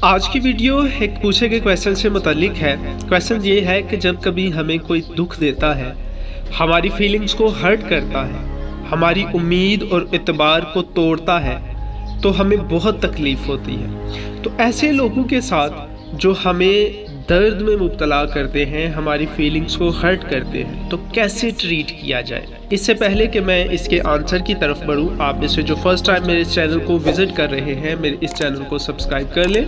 आज की वीडियो एक पूछे गए क्वेश्चन से मुतालिक है। क्वेश्चन ये है कि जब कभी हमें कोई दुख देता है, हमारी फीलिंग्स को हर्ट करता है, हमारी उम्मीद और एतबार को तोड़ता है, तो हमें बहुत तकलीफ़ होती है। तो ऐसे लोगों के साथ जो हमें दर्द में मुब्तला करते हैं, हमारी फीलिंग्स को हर्ट करते हैं, तो कैसे ट्रीट किया जाए। इससे पहले कि मैं इसके आंसर की तरफ बढ़ूं, आप में से जो फर्स्ट टाइम मेरे इस चैनल को विज़िट कर रहे हैं, मेरे इस चैनल को सब्सक्राइब कर लें,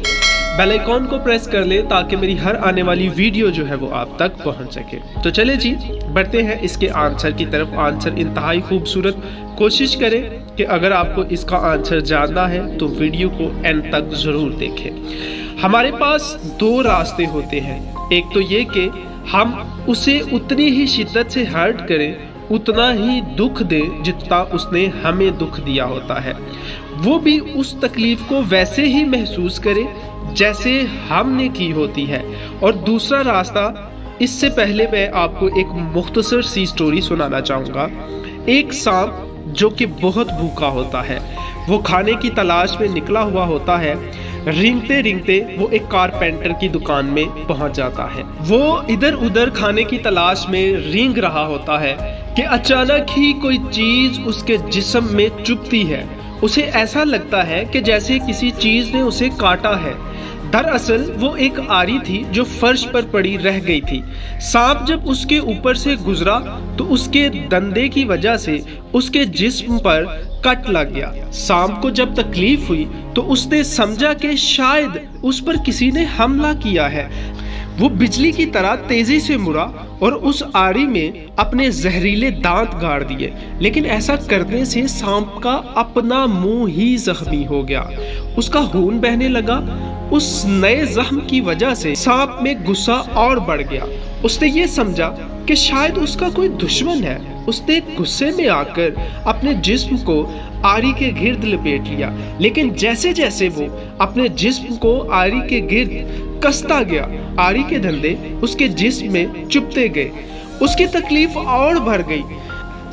बेल आइकॉन को प्रेस कर लें ताकि मेरी हर आने वाली वीडियो जो है वो आप तक पहुंच सके। तो चले जी, बढ़ते हैं इसके आंसर की तरफ। आंसर इंतहाई खूबसूरत। कोशिश करें कि अगर आपको इसका आंसर जानना है तो वीडियो को एंड तक ज़रूर देखें। हमारे पास दो रास्ते होते हैं। एक तो ये कि हम उसे उतनी ही शिद्दत से हर्ट करें, उतना ही दुख दें जितना उसने हमें दुख दिया होता है, वो भी उस तकलीफ को वैसे ही महसूस करे जैसे हमने की होती है। और दूसरा रास्ता, इससे पहले मैं आपको एक मुख्तसर सी स्टोरी सुनाना चाहूँगा। एक सांप जो कि बहुत भूखा होता है, वो खाने की तलाश में निकला हुआ होता है। रेंगते रेंगते वो एक कारपेंटर की दुकान में पहुंच जाता है। वो इधर उधर खाने की तलाश में रेंग रहा होता है कि अचानक ही कोई चीज उसके जिस्म में चुभती है। उसे ऐसा लगता है कि जैसे किसी चीज ने उसे काटा है। दरअसल वो एक आरी थी जो फर्श पर पड़ी रह गई थी। सांप जब उसके ऊपर से गुजरा तो उसके दंदे की वजह से उसके जिस्म पर कट लग गया। सांप को जब तकलीफ हुई तो उसने समझा कि शायद उस पर किसी ने हमला किया है। वो बिजली की तरह तेजी से मुड़ा और उस आरी में अपने जहरीले दांत गाड़ दिए, लेकिन ऐसा करने से सांप का अपना मुंह ही जख्मी हो गया। उसका खून बहने लगा। उस नए जख्म की वजह से सांप में गुस्सा और बढ़ गया। उसने ये समझा कि शायद उसका कोई दुश्मन है। उसने गुस्से में आकर अपने जिस्म को आरी के गिर्द लपेट लिया, लेकिन जैसे जैसे वो अपने जिस्म को आरी के गिर्द कसता गया, आरी के धंधे उसके जिस्म में चुभते गए। उसकी तकलीफ और बढ़ गई।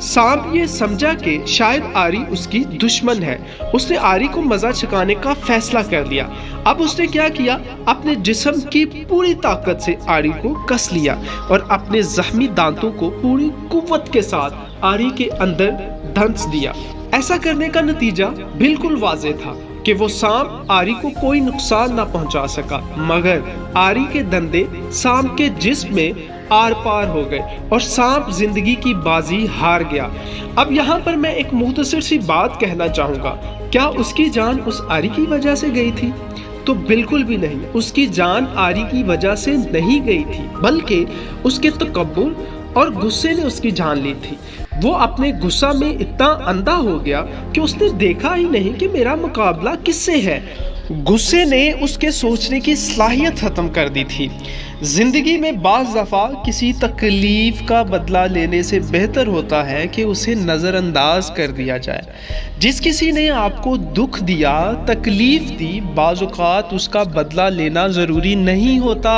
सांप ये समझा कि शायद आरी उसकी दुश्मन है। उसने आरी को मजा चखाने का फैसला कर लिया। अब उसने क्या किया, अपने जिस्म की पूरी ताकत से आरी को कस लिया और अपने जख्मी दांतों को पूरी कुव्वत के साथ आरी के अंदर धंस दिया। ऐसा करने का नतीजा बिल्कुल वाज़ेह था कि वो सांप आरी को कोई नुकसान ना पहुंचा सका, मगर आरी के दंदे सांप के जिस्म में आर पार हो गए और सांप जिंदगी की बाजी हार गया। अब यहाँ पर मैं एक मुख्तसर सी बात कहना चाहूँगा। क्या उसकी जान उस आरी की वजह से गई थी? तो बिल्कुल भी नहीं। उसकी जान आरी की वजह से नहीं गई थी, बल्कि उसके तकब्बुर और गुस्से ने उसकी जान ली थी। वो अपने गुस्सा में इतना अंधा हो गया कि उसने देखा ही नहीं कि मेरा मुकाबला किससे है। गुस्से ने उसके सोचने की सलाहियत ख़त्म कर दी थी। ज़िंदगी में बाज़ दफ़ा किसी तकलीफ़ का बदला लेने से बेहतर होता है कि उसे नज़रअंदाज कर दिया जाए। जिस किसी ने आपको दुख दिया, तकलीफ़ दी, बाज़ औक़ात उसका बदला लेना ज़रूरी नहीं होता।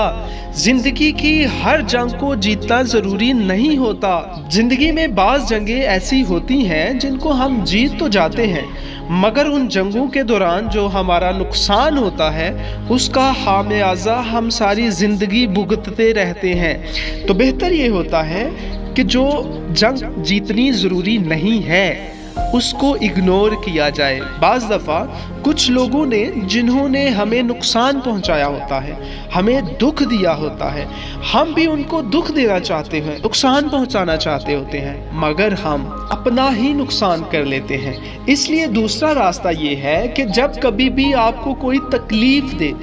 ज़िंदगी की हर जंग को जीतना ज़रूरी नहीं होता। ज़िंदगी में बाज़ जंगें ऐसी होती हैं जिनको हम जीत तो जाते हैं, मगर उन जंगों के दौरान जो हमारा नुकसान होता है उसका खामियाजा हम सारी ज़िंदगी भुगतते रहते हैं। तो बेहतर ये होता है कि जो जंग जीतनी ज़रूरी नहीं है उसको इग्नोर किया जाए। बाज़ दफ़ा कुछ लोगों ने, जिन्होंने हमें नुकसान पहुंचाया होता है, हमें दुख दिया होता है, हम भी उनको दुख देना चाहते हैं, नुकसान पहुंचाना चाहते होते हैं, मगर हम अपना ही नुकसान कर लेते हैं। इसलिए दूसरा रास्ता ये है कि जब कभी भी आपको कोई तकलीफ़ दे,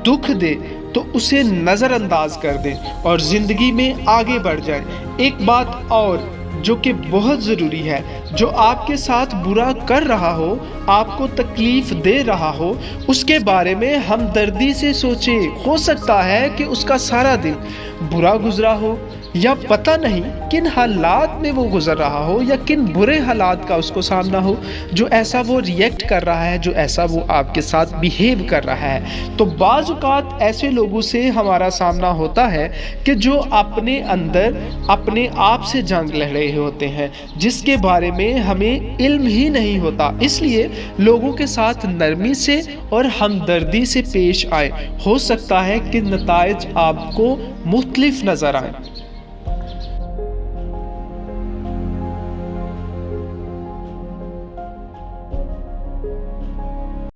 दुख दे, तो उसे नज़रअंदाज कर दें और ज़िंदगी में आगे बढ़ जाएं। एक बात और जो कि बहुत ज़रूरी है, जो आपके साथ बुरा कर रहा हो, आपको तकलीफ़ दे रहा हो, उसके बारे में हमदर्दी से सोचें। हो सकता है कि उसका सारा दिन बुरा गुजरा हो یا پتہ نہیں کن حالات میں وہ گزر رہا ہو یا کن برے حالات کا اس کو سامنا ہو، جو ایسا وہ ریئیکٹ کر رہا ہے، جو ایسا وہ آپ کے ساتھ بیہیو کر رہا ہے۔ تو بعض اوقات ایسے لوگوں سے ہمارا سامنا ہوتا ہے کہ جو اپنے اندر اپنے آپ سے جنگ لڑ رہے ہوتے ہیں، جس کے بارے میں ہمیں علم ہی نہیں ہوتا۔ اس لیے لوگوں کے ساتھ نرمی سے اور ہمدردی سے پیش آئے، ہو سکتا ہے کہ نتائج آپ کو مختلف نظر آئیں۔